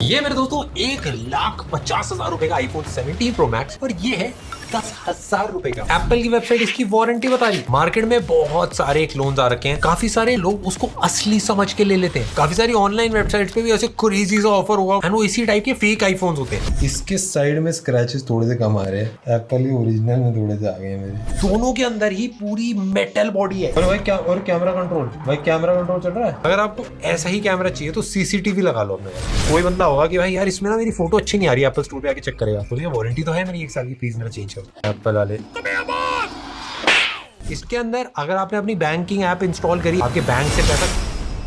ये मेरे दोस्तों 1,50,000 रुपए का आईफोन 17 प्रो मैक्स और ये है 10,000 रुपए का। एप्पल की वेबसाइट इसकी वारंटी बता रही। मार्केट में बहुत सारे क्लोन्स आ रखे हैं, काफी सारे लोग उसको असली समझ के ले लेते हैं। काफी सारी ऑनलाइन वेबसाइट पे भी ऐसे क्रेजी सा ऑफर हुआ एंड वो इसी टाइप के फेक आईफोन्स होते हैं। इसके साइड में स्क्रैचेस थोड़े से कम आ रहे हैं, एप्पल के ओरिजिनल में थोड़े से आ गए हैं मेरे। दोनों के अंदर ही पूरी मेटल बॉडी है। और भाई क्या और कैमरा कंट्रोल चल रहा है। अगर आपको ऐसा ही कैमरा चाहिए तो सीसीटीवी लगा लो अपने घर। कोई बंदा होगा कि भाई यार इसमें ना मेरी फोटो अच्छी नहीं आ रही है, एप्पल स्टोर पे आके चेक करेगा, बोलेगा वारंटी तो है मेरी 1 साल की, प्लीज मेरा चेंज करो। एप्पल वाले इसके अंदर अगर आपने अपनी बैंकिंग ऐप इंस्टॉल करी, आपके बैंक से पैसा,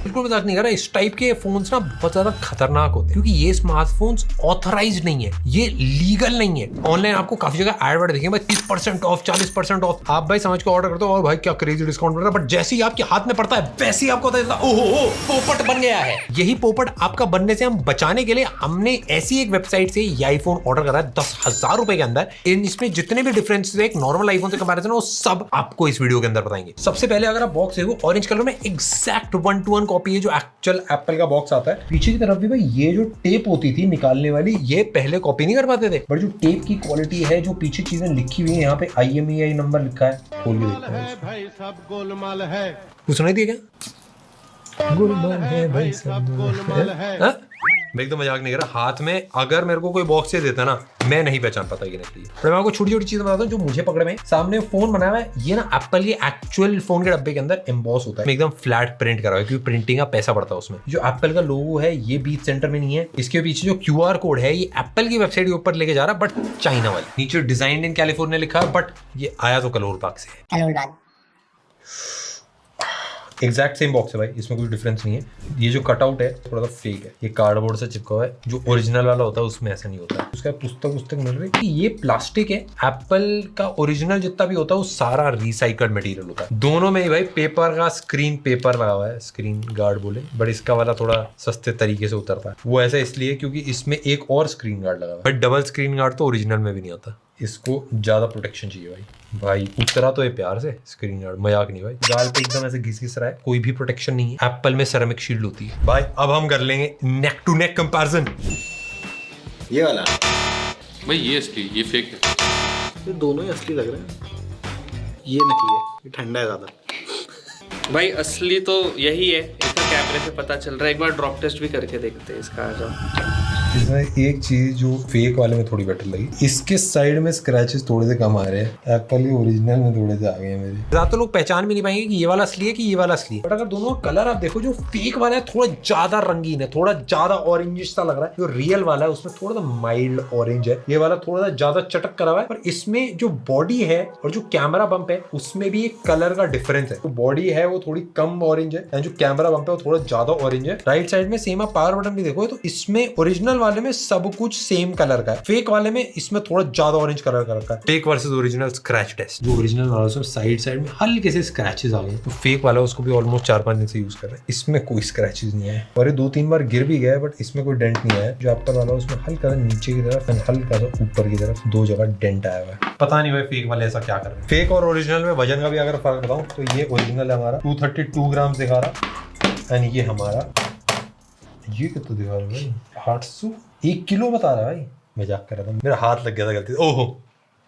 बिल्कुल मजाक नहीं कर रहा, इस टाइप के फोन्स ना बहुत ज्यादा खतरनाक होते हैं क्योंकि ये स्मार्टफोन्स ऑथराइज्ड नहीं है, ये लीगल नहीं है। ऑनलाइन आपको काफी जगह एड देखेंगे भाई 30% ऑफ, 40% ऑफ, आप भाई समझ के ऑर्डर करते हो और भाई क्या क्रेजी डिस्काउंट मिल रहा है, बट जैसे ही आपके हाथ में पड़ता है वैसे ही आपको होता है ओहो पोपट बन गया है। यही पोपट आपका बनने से हम बचाने के लिए हमने ऐसी एक वेबसाइट से ये आईफोन ऑर्डर करा है 10,000 रुपए के अंदर। इसमें जितने भी डिफरेंस है एक नॉर्मल आईफोन से कंपैरिजन वो सब आपको इस वीडियो के अंदर बताएंगे। सबसे पहले अगर आप बॉक्स देखो, ऑरेंज कलर में एग्जैक्ट 1-to-1 कॉपी है जो एक्चुअल एप्पल का बॉक्स आता है। पीछे की तरफ भी भाई ये जो टेप होती थी निकालने वाली, ये पहले कॉपी नहीं कर पाते थे, बट जो टेप की क्वालिटी है, जो पीछे चीजें लिखी हुई है, यहाँ पे IMEI नंबर लिखा है, खोल के देखते हैं भाई, सब गोलमाल है। कुछ नहीं दिया क्या? गोलमाल है भाई, सब गोलमाल है। मैं एकदम मजाक नहीं कर रहा। हाथ में अगर मेरे को कोई बॉक्स से देता ना, मैं नहीं पहचान पाता ये नकली है। मैं आपको छोटी छोटी चीजें बताता हूँ जो मुझे पकड़े में। सामने फोन बनाया हुआ है, ये ना एप्पल के एक्चुअल फोन के डब्बे के अंदर एम्बॉस होता है, एकदम फ्लैट प्रिंट करा हुआ है क्योंकि प्रिंटिंग का पैसा पड़ता है उसमें। जो एप्पल का लोगो है ये बीच सेंटर में नहीं है, इसके पीछे जो QR कोड है ये एप्पल की वेबसाइट के ऊपर लेके जा रहा है, बट चाइना वाली। नीचे डिजाइन इन कैलिफोर्निया लिखा है, बट ये आया तो कलोल बाग से है। एग्जैक्ट सेम बॉक्स है भाई, इसमें कोई डिफरेंस नहीं है। ये जो कटआउट है थोड़ा सा फेक है, ये कार्डबोर्ड से चिपका हुआ है, जो ओरिजिनल वाला होता है उसमें ऐसा नहीं होता है। उसका पुस्तक मिल रही है, ये प्लास्टिक है। एप्पल का ओरिजिनल जितना भी होता है वो सारा रिसाइकल्ड मटेरियल होता है। दोनों में ही भाई पेपर का स्क्रीन पेपर लगा हुआ है, स्क्रीन गार्ड बोले, बट इसका वाला थोड़ा सस्ते तरीके से उतरता है। वो ऐसा इसलिए क्योंकि इसमें एक और स्क्रीन गार्ड लगा हुआ है, बट डबल स्क्रीन गार्ड तो ओरिजिनल में भी नहीं आता। इसको ज्यादा प्रोटेक्शन चाहिए भाई उतरा तो ये प्यार से स्क्रीन गार्ड, मजाक नहीं भाई। गाल पे एकदम ऐसे घिस रहा है, कोई भी प्रोटेक्शन नहीं है। एप्पल में सेरेमिक शील्ड होती है भाई। अब हम कर लेंगे नेक टू नेक कंपैरिजन। ये वाला भाई ये असली, ये फेक है। ये दोनों ही असली लग रहे हैं। ये नकली है, ये ठंडा है ज्यादा। भाई असली तो यही है, इसका कैमरे से पता चल रहा है। एक बार ड्रॉप टेस्ट भी करके देखते हैं इसका। आ जाओ। इसमें एक चीज जो फेक वाले में थोड़ी बेटर लगी, इसके साइड में स्क्रैचेस थोड़े से कम आ रहे हैं, एप्पल के ओरिजिनल में थोड़े से आ गए हैं मेरे। ज्यादा लोग पहचान भी नहीं पाएंगे कि ये वाला असली है कि ये वाला असली है, बट अगर दोनों का कलर आप देखो, जो फेक वाला है थोड़ा ज्यादा रंगीन है, थोड़ा ज्यादा ऑरेंजिश सा लग रहा है। जो रियल वाला है उसमें थोड़ा सा माइल्ड ऑरेंज है, ये वाला थोड़ा सा ज्यादा चटक करा हुआ है। पर इसमें जो बॉडी है और जो कैमरा बम्प है उसमें भी एक कलर का डिफरेंस है। तो बॉडी है वो थोड़ी कम ऑरेंज है एंड जो कैमरा बम्प है वो थोड़ा ज्यादा ऑरेंज है। राइट साइड में सेम आप पावर बटन भी देखो तो इसमें ओरिजिनल वाले में सब कुछ सेम कलर का है, फेक वाले में इसमें थोड़ा ज्यादा ऑरेंज कलर का रखा है। Fake versus original scratch test. जो ओरिजिनल वाला है साइड साइड में हल्के से स्क्रैचेस आ गए, तो फेक वाला उसको भी ऑलमोस्ट 4-5 दिन से यूज कर रहे हैं, इसमें कोई स्क्रैचेस नहीं है। और ये 2-3 बार गिर भी गया है, बट इसमें कोई डेंट नहीं आया। जो एप्पल वाला उसमें हल्का सा नीचे की तरफ एंड हल्का सा ऊपर की तरफ 2 जगह डेंट आया हुआ है। पता नहीं भाई फेक वाले ऐसा क्या कर रहे हैं। फेक और ओरिजिनल में वजन का भी अगर फर्क बताऊं तो ये ओरिजिनल है हमारा 232 ग्राम दिखा रहा एंड ये हमारा ये कितना दिखा रहा है भाई 801 किलो बता रहा है भाई। मजाक कर रहा था, मेरा हाथ लग गया था गलती से। ओहो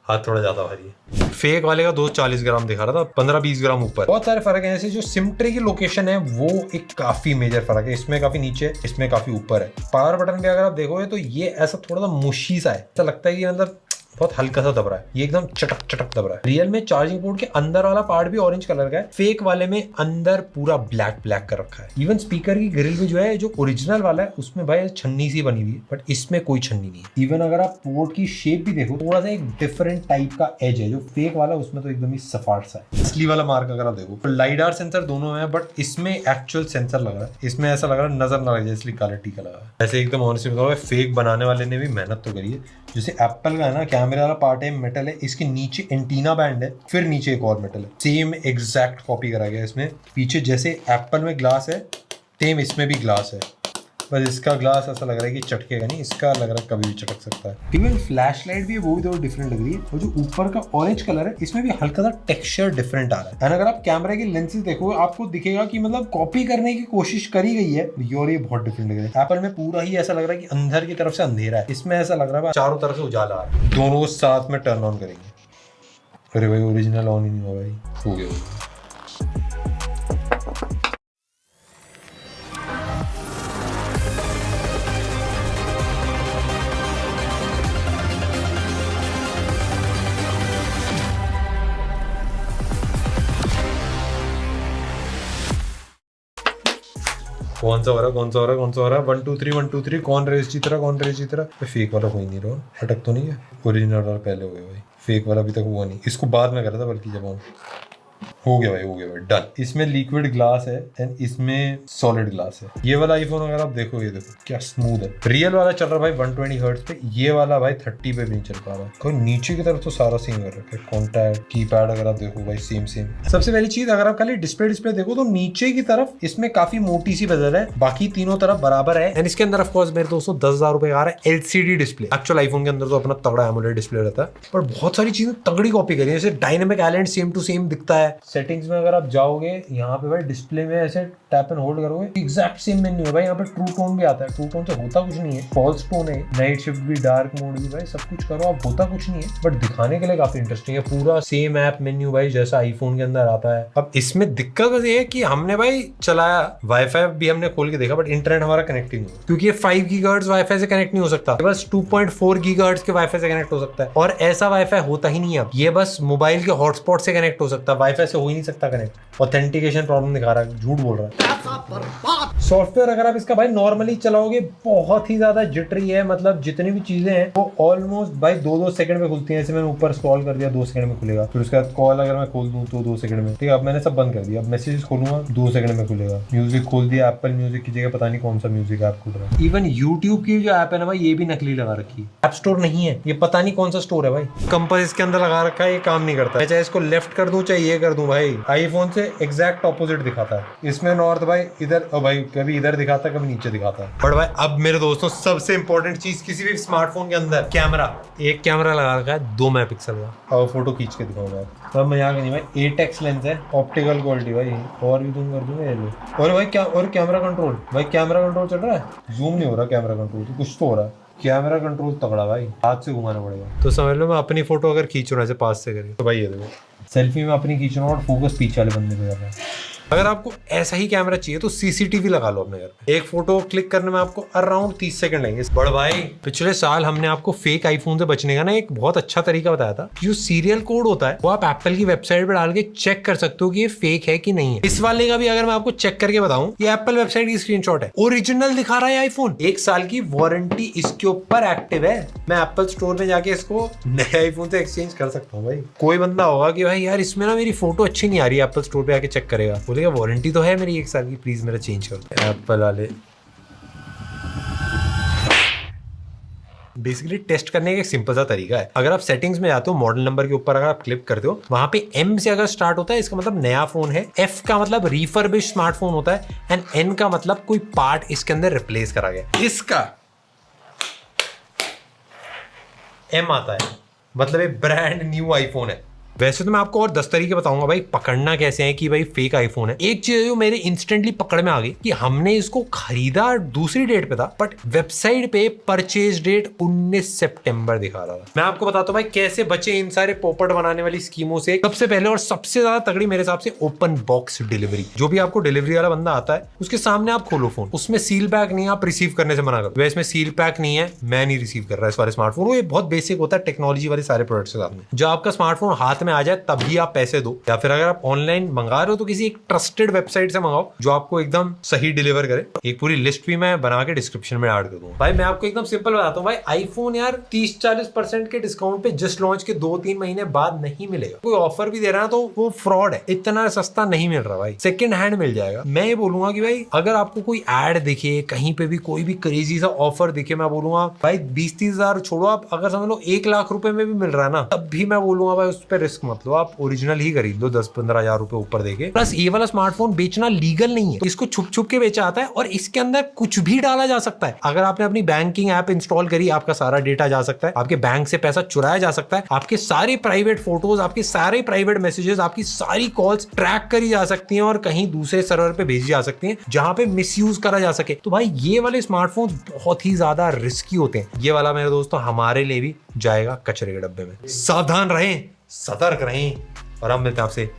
हाथ थोड़ा ज्यादा भारी है। फेक वाले का 240 ग्राम दिखा रहा था, 15-20 ग्राम ऊपर। बहुत सारे फर्क है। ऐसे जो सिमट्री की लोकेशन है वो एक काफी मेजर फर्क है, इसमें काफी नीचे, इसमें काफी ऊपर है। पावर बटन पे अगर आप देखोगे तो ये ऐसा थोड़ा सा मुशी सा है, ऐसा लगता है कि मतलब बहुत हल्का सा दब रहा है, ये एकदम चटक दब रहा है। रियल में चार्जिंग पोर्ट के अंदर वाला पार्ट भी ऑरेंज कलर का है, फेक वाले में अंदर पूरा ब्लैक कर रखा है। इवन स्पीकर की ग्रिल भी जो है, जो ओरिजिनल वाला है उसमें भाई छन्नी सी बनी हुई है, बट इसमें कोई छन्नी नहीं है। इवन अगर आप पोर्ट की शेप भी देखो, थोड़ा सा एक डिफरेंट टाइप का एज है। जो फेक वाला उसमें तो एकदम ही सपाट सा है। असली वाला मार्क अगर आप देखो तो लाइडार सेंसर दोनों है, बट इसमें एक्चुअल सेंसर लग रहा है, इसमें ऐसा लग रहा है नजर ना लग जाए इसलिए काला टीका लगा है। ऐसे एकदम ऑनेस्टली बताओ, फेक बनाने वाले ने भी मेहनत तो करी है। जैसे एप्पल का है ना, कैमरे वाला पार्ट है मेटल है, इसके नीचे एंटीना बैंड है, फिर नीचे एक और मेटल है, सेम एग्जैक्ट कॉपी करा गया इसमें। पीछे जैसे एप्पल में ग्लास है सेम इसमें भी ग्लास है बस इसका ग्लास ऐसा लग रहा है कि चटकेगा नहीं, इसका लग रहा है कभी भी चटक सकता है। इवन फ्लैश लाइट भी वो भी थोड़ा डिफरेंट लग रही है, और जो ऊपर का ऑरेंज कलर है इसमें भी हल्का सा टेक्सचर डिफरेंट आ रहा है। एंड अगर आप कैमरे की लेंसेज देखोगे आपको दिखेगा कि मतलब कॉपी करने की कोशिश करी गई है, और ये बहुत डिफरेंट लग रहा है। एप्पल में पूरा ही ऐसा लग रहा है कि अंदर की तरफ से अंधेरा है, इसमें ऐसा लग रहा है चारों तरफ से उजाला आ रहा है। दोनों साथ में टर्न ऑन करेंगे। अरे भाई ओरिजिनल ऑन ही नहीं हुआ भाई, हो गया। कौन सा हो रहा है, कौन सा हो रहा है, कौन सा हो रहा है? 1 2 3 1 2 3 कौन रेस जीत रहा, कौन रेस जीत रहा? फेक वाला कोई नहीं रहा, अटक तो नहीं है। ओरिजिनल वाला पहले हो गया भाई, फेक वाला अभी तक हुआ नहीं। इसको बाद में करा था बल्कि जब हो गया भाई, हो गया भाई, डन। इसमें लिक्विड ग्लास है एंड इसमें सॉलिड ग्लास है। ये वाला आईफोन अगर आप देखो, ये देखो क्या स्मूथ है। रियल वाला चल रहा भाई 120 हर्ट्ज पे, ये वाला भाई 30 पे भी नहीं चल पा रहा। कोई नीचे की तरफ तो सारा सेम कर रखा है, कॉन्टैक्ट कीपैड अगर आप देखो भाई सेम। सबसे पहली चीज, अगर आप खाली डिस्प्ले देखो तो नीचे की तरफ इसमें काफी मोटी सी बेजल है, बाकी तीनों तरफ बराबर है। एंड इसके अंदर ऑफ कोर्स मेरे दोस्तों 10,000 रुपए आ रहा है एलसीडी डिस्प्ले। एक्चुअल आईफोन के अंदर तो अपना तगड़ा एमोलेड डिस्प्ले रहता है, पर बहुत सारी चीजें तगड़ी कॉपी करी है। जैसे dynamic island same to same दिखता है। सेटिंग्स में अगर आप जाओगे यहाँ पे भाई डिस्प्ले में ऐसे टैप एंड होल्ड करोगे, एग्जैक्ट सेम मेन्यू है भाई। यहाँ पे ट्रू टोन भी आता है, ट्रू टोन से होता कुछ नहीं है, फॉल्स टोन है, नाइट शिफ्ट भी, डार्क मोड भी, भाई सब कुछ करो आप, होता कुछ नहीं है, बट दिखाने के लिए काफी इंटरेस्टिंग है। पूरा सेम ऐप मेन्यू भाई जैसा आईफोन के अंदर आता है। अब इसमें दिक्कत बस ये है कि हमने भाई चलाया, वाईफाई भी हमने खोल के देखा, बट इंटरनेट हमारा कनेक्ट ही नहीं हुआ, क्योंकि ये 5 गीगाहर्ट्ज वाईफाई से कनेक्ट नहीं हो सकता, बस 2.4 गीगाहर्ट्ज के वाईफाई से कनेक्ट हो सकता है। और ऐसा वाईफाई होता ही नहीं है, ये बस मोबाइल के हॉटस्पॉट से कनेक्ट हो सकता है, वाईफाई से हो ही नहीं सकता कनेक्ट। ऑथेंटिकेशन प्रॉब्लम दिखा रहा है, झूठ बोल रहा है। सॉफ्टवेयर अगर आप इसका भाई नॉर्मली चलाओगे बहुत ही ज्यादा जिटरी है, मतलब जितनी भी चीजें हैं वो ऑलमोस्ट भाई 2-2 सेकंड में खुलती हैं। जैसे मैंने ऊपर स्क्रॉल कर दिया 2 सेकंड में खुलेगा, फिर उसके बाद कॉल अगर मैं खोल दूं तो 2 सेकंड में, ठीक है। अब मैंने सब बंद कर दिया, अब मैसेजेस खोलूंगा 2 सेकंड में खुलेगा। म्यूजिक खोल दिया, एप्पल म्यूजिक की जगह पता नहीं कौन सा म्यूजिक ऐप खुल रहा है। इवन यूट्यूब की जो ऐप है ना भाई, ये भी नकली लगा रखी है, ऐप स्टोर नहीं है, ये पता नहीं कौन सा स्टोर है भाई। कंपास इसके अंदर लगा रखा है, ये काम नहीं करता है। चाहे इसको लेफ्ट कर दूं चाहे ये कर दूं भाई, आईफोन से एग्जैक्ट ऑपोजिट दिखाता है। इसमें नॉर्थ भाई इधर, भाई कभी इधर दिखाता है कभी नीचे दिखाता है। बट भाई अब मेरे दोस्तों सबसे इंपॉर्टेंट चीज किसी भी स्मार्टफोन के अंदर, कैमरा। एक कैमरा लगा रखा है 2 मेगापिक्सल का, और फोटो खींच के दिखाऊंगा अब मैं यहाँ नहीं भाई। 8x लेंस है, ऑप्टिकल क्वालिटी भाई, और भी जूम कर दूंगा ये लो। और भाई क्या, और कैमरा कंट्रोल भाई, कैमरा कंट्रोल चल रहा है, जूम नहीं हो रहा कैमरा कंट्रोल, तो कुछ तो हो रहा है। कैमरा कंट्रोल तगड़ा भाई, हाथ से घुमाना पड़ेगा। तो समझ लो मैं अपनी फोटो अगर खींच रहा हूँ ऐसे पास से करके, तो भाई ये देखो सेल्फी में अपनी खींच रहा हूँ और फोकस पीछे वाले बंदे पे कर रहा है। अगर आपको ऐसा ही कैमरा चाहिए तो सीसीटीवी लगा लो अपने घर पे। एक फोटो क्लिक करने में आपको अराउंड 30 सेकंड लगेंगे। बड़ भाई पिछले साल हमने आपको फेक आईफोन से बचने का ना एक बहुत अच्छा तरीका बताया था। जो सीरियल कोड होता है वो आप एप्पल की वेबसाइट पे डाल के चेक कर सकते हो कि ये फेक है कि नहीं है। इस वाले का भी अगर मैं आपको चेक करके बताऊं, ये एप्पल वेबसाइट की स्क्रीनशॉट है, ओरिजिनल दिखा रहा है आईफोन। 1 साल की वारंटी इसके ऊपर एक्टिव है। मैं एप्पल स्टोर में जाके इसको नए आईफोन से एक्सचेंज कर सकता हूँ भाई। कोई बंदा होगा कि भाई यार इसमें ना मेरी फोटो अच्छी नहीं आ रही है, एप्पल स्टोर पे आके चेक करेगा, बोलेगा वारंटी तो है मेरी 1 साल की, प्लीज मेरा चेंज कर दो। एप्पल वाले बेसिकली टेस्ट करने का एक सिंपल सा तरीका है। अगर आप सेटिंग्स में जाते हो, मॉडल नंबर के ऊपर अगर आप क्लिक करते हो, वहां पे M से अगर स्टार्ट होता है इसका मतलब नया फोन है, F का मतलब रिफर्बिश्ड स्मार्टफोन होता है, एंड N का मतलब कोई पार्ट इसके अंदर रिप्लेस करा गया। इसका M आता है मतलब ये ब्रांड न्यू आईफोन है। वैसे तो मैं आपको और 10 तरीके बताऊंगा भाई पकड़ना कैसे है कि भाई फेक आईफोन है। एक चीज जो मेरे इंस्टेंटली पकड़ में आ गई कि हमने इसको खरीदा दूसरी डेट पे था, बट वेबसाइट पे परचेज डेट 19 सितंबर दिखा रहा था। मैं आपको बताता हूँ भाई कैसे बचे इन सारे पोपट बनाने वाली स्कीमों से। सबसे पहले और सबसे ज्यादा तगड़ी मेरे हिसाब से ओपन बॉक्स डिलीवरी। जो भी आपको डिलीवरी वाला बंदा आता है उसके सामने आप खोलो फोन, उसमें सील पैक नहीं है, आप रिसीव करने से मना करो। वैसे में सील पैक नहीं है, मैं नहीं रिसीव कर रहा इस वाले स्मार्टफोन को। ये बहुत बेसिक होता है टेक्नोलॉजी वाले सारे प्रोडक्ट्स के साथ में। जब आपका स्मार्टफोन हाथ में आ जाए तभी आप पैसे दो, या फिर अगर आप ऑनलाइन मंगा रहे हो तो किसी एक ट्रस्टेड वेबसाइट से मंगाओ जो आपको एकदम सही डिलीवर करे। एक पूरी लिस्ट भी मैं बना के डिस्क्रिप्शन में ऐड कर दूंगा। भाई मैं आपको एकदम सिंपल बताता हूँ भाई, आईफोन यार 30-40% के डिस्काउंट पे जस्ट लॉन्च के 2-3 महीने बाद नहीं मिलेगा। कोई ऑफर भी दे रहा है तो वो फ्रॉड है, इतना सस्ता नहीं मिल रहा भाई, सेकंड हैंड मिल जाएगा। मैं ये बोलूंगा कि भाई अगर आपको कोई ऐड दिखे कहीं पे भी, कोई भी क्रेजी सा ऑफर दिखे, मैं बोलूंगा भाई 20-30 हजार छोड़ो, आप अगर समझ लो 1 लाख रुपए में भी मिल रहा है ना, तब भी मैं बोलूंगा भाई उस पर रिस्क मत लो, आप ओरिजिनल ही खरीद लो 10-15 हजार रुपए ऊपर देके। प्लस ये वाला स्मार्टफोन बेचना लीगल नहीं है, तो इसको छुप छुप के बेचा आता है और इसके अंदर कुछ भी डाला जा सकता है। अगर आपने अपनी बैंकिंग ऐप इंस्टॉल करी, आपका सारा डेटा जा सकता है, आपके बैंक से पैसा चुराया जा सकता है, आपके सारे प्राइवेट फोटोज, आपके सारे प्राइवेट मैसेजेस, आपकी सारी कॉल्स ट्रैक करी जा सकती हैं और कहीं दूसरे सर्वर पे भेजी जा सकती हैं जहां पे मिसयूज करा जा सके। तो भाई ये वाले स्मार्टफोन बहुत ही ज्यादा रिस्की होते हैं। ये वाला मेरे दोस्तों हमारे लिए भी जाएगा कचरे के डब्बे में। सावधान रहें, सतर्क रहें और हम मिलते हैं आपसे